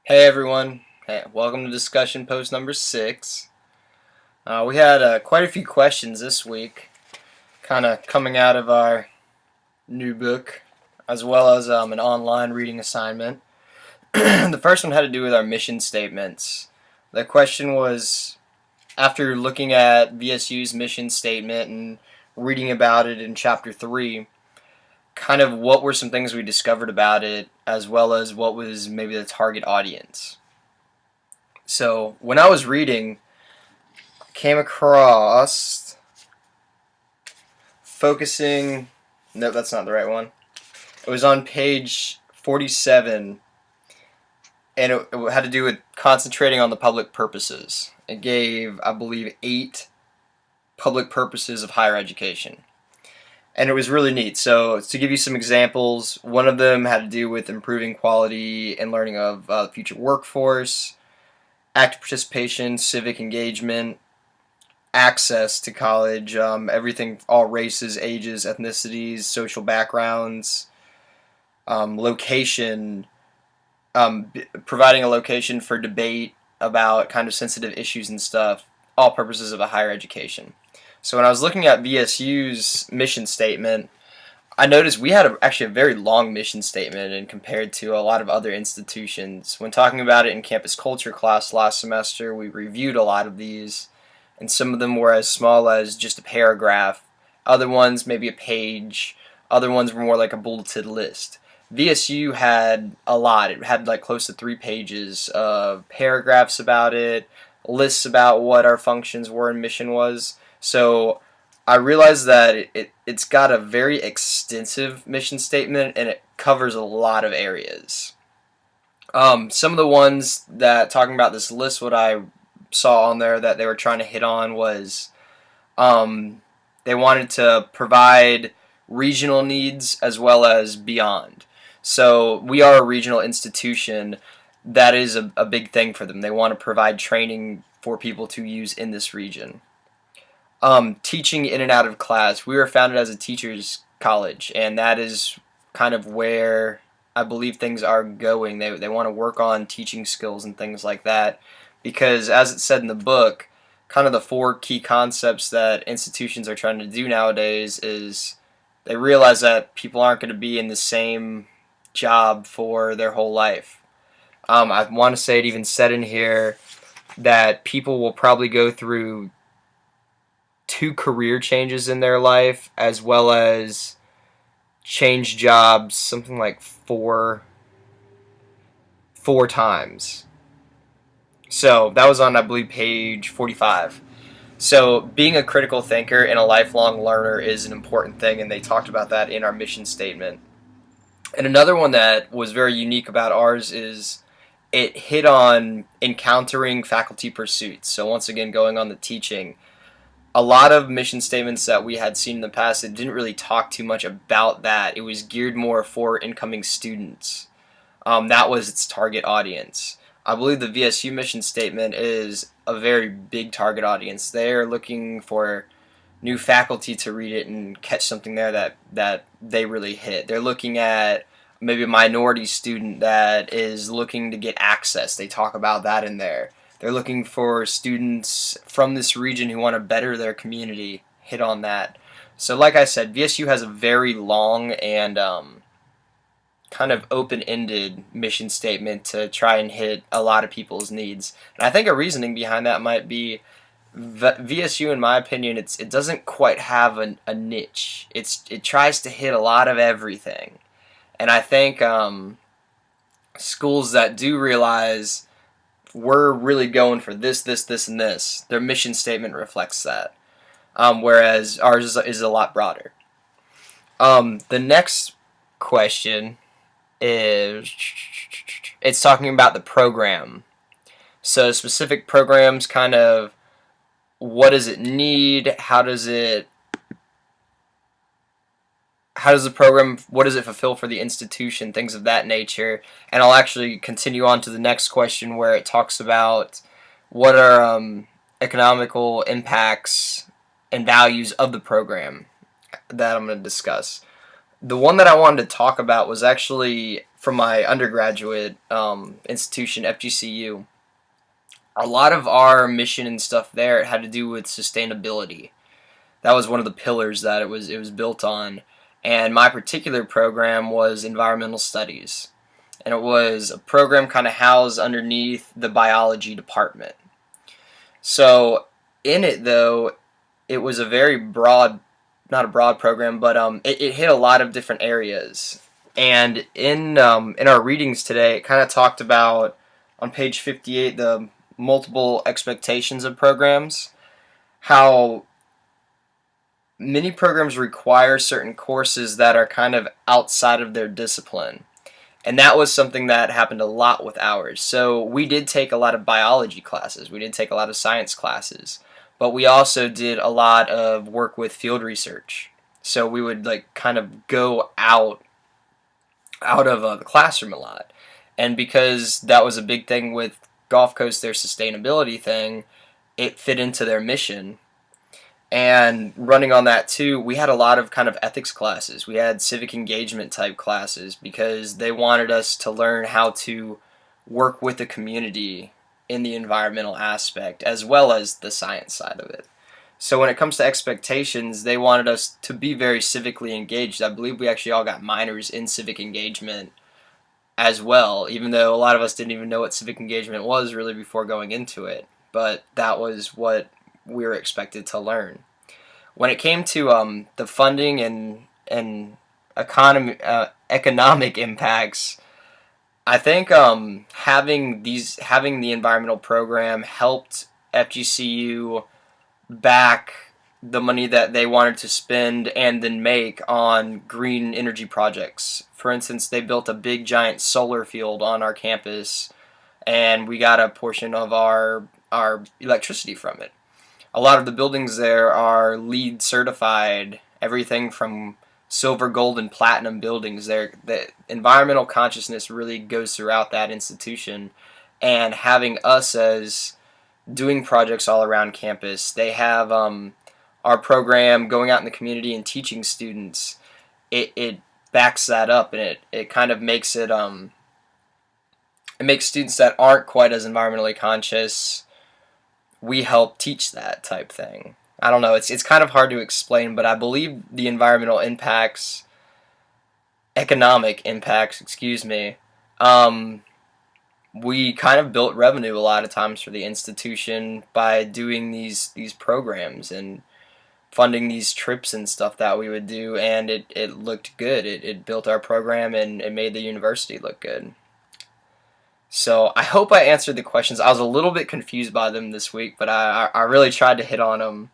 Hey everyone, hey, welcome to discussion post number 6. We had quite a few questions this week, kind of coming out of our new book, as well as an online reading assignment. The first one had to do with our mission statements. The question was, after looking at VSU's mission statement and reading about it in chapter 3, kind of what were some things we discovered about it, as well as what was maybe the target audience. So when I was reading, came across focusing. No, that's not the right one. It was on page 47, and it had to do with concentrating on the public purposes. It gave, I believe, 8 public purposes of higher education. And it was really neat. So, to give you some examples, one of them had to do with improving quality and learning of the future workforce, active participation, civic engagement, access to college, everything, all races, ages, ethnicities, social backgrounds, location, providing a location for debate about kind of sensitive issues and stuff, all purposes of a higher education. So when I was looking at VSU's mission statement, I noticed we had actually a very long mission statement and compared to a lot of other institutions. When talking about it in campus culture class last semester, we reviewed a lot of these, and some of them were as small as just a paragraph. Other ones maybe a page. Other ones were more like a bulleted list. VSU had a lot. It had like close to 3 pages of paragraphs about it, lists about what our functions were and mission was. So I realized that it's got a very extensive mission statement and it covers a lot of areas. Some of the ones that talking about this list, what I saw on there that they were trying to hit on was they wanted to provide regional needs as well as beyond. So we are a regional institution. That is a big thing for them. They want to provide training for people to use in this region. Teaching in and out of class. We were founded as a teachers college, and that is kind of where I believe things are going. They want to work on teaching skills and things like that, because as it said in the book, kind of the 4 key concepts that institutions are trying to do nowadays is they realize that people aren't going to be in the same job for their whole life. I want to say it even said in here that people will probably go through 2 career changes in their life, as well as change jobs something like four times. So that was on, I believe, page 45. So being a critical thinker and a lifelong learner is an important thing, and they talked about that in our mission statement. And another one that was very unique about ours is it hit on encountering faculty pursuits. So once again, going on the teaching, a lot of mission statements that we had seen in the past, it didn't really talk too much about that. It was geared more for incoming students. That was its target audience. I believe the VSU mission statement is a very big target audience. They're looking for new faculty to read it and catch something there that they really hit. They're looking at maybe a minority student that is looking to get access. They talk about that in there. They're looking for students from this region who want to better their community, hit on that. So like I said, VSU has a very long and kind of open-ended mission statement to try and hit a lot of people's needs. And I think a reasoning behind that might be VSU, in my opinion, it doesn't quite have a niche. It tries to hit a lot of everything. And I think schools that do realize we're really going for this, and this, their mission statement reflects that. Whereas ours is a lot broader. The next question is, it's talking about the program. So specific programs, kind of what does it need? How does the program, what does it fulfill for the institution, things of that nature. And I'll actually continue on to the next question where it talks about what are economical impacts and values of the program that I'm going to discuss. The one that I wanted to talk about was actually from my undergraduate institution, FGCU, a lot of our mission and stuff there had to do with sustainability. That was one of the pillars that it was built on. And my particular program was environmental studies. And it was a program kind of housed underneath the biology department. So in it, though, it was a very broad, not a broad program, but it hit a lot of different areas. And in our readings today, it kind of talked about, on page 58, the multiple expectations of programs, how many programs require certain courses that are kind of outside of their discipline. And that was something that happened a lot with ours. So we did take a lot of biology classes. We did take a lot of science classes. But we also did a lot of work with field research. So we would like kind of go out of the classroom a lot. And because that was a big thing with Gulf Coast, their sustainability thing, it fit into their mission. And running on that too, we had a lot of kind of ethics classes. We had civic engagement type classes because they wanted us to learn how to work with the community in the environmental aspect as well as the science side of it. So when it comes to expectations, they wanted us to be very civically engaged. I believe we actually all got minors in civic engagement as well, even though a lot of us didn't even know what civic engagement was really before going into it. But that was what we were expected to learn. When it came to the funding and economic impacts, I think having the environmental program helped FGCU back the money that they wanted to spend and then make on green energy projects. For instance, they built a big giant solar field on our campus, and we got a portion of our electricity from it. A lot of the buildings there are LEED certified, everything from silver, gold, and platinum buildings. The environmental consciousness really goes throughout that institution, and having us as doing projects all around campus, they have our program going out in the community and teaching students. It backs that up, and it kind of makes it makes students that aren't quite as environmentally conscious, we help teach that type thing. I don't know, it's kind of hard to explain, but I believe the environmental impacts, economic impacts, excuse me, we kind of built revenue a lot of times for the institution by doing these programs and funding these trips and stuff that we would do, and it looked good. It built our program and it made the university look good. So I hope I answered the questions. I was a little bit confused by them this week, but I really tried to hit on them.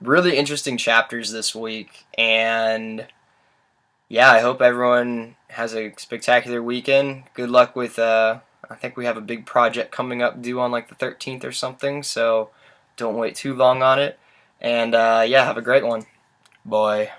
Really interesting chapters this week, and yeah, I hope everyone has a spectacular weekend. Good luck with, I think we have a big project coming up due on like the 13th or something, so don't wait too long on it. And yeah, have a great one. Bye.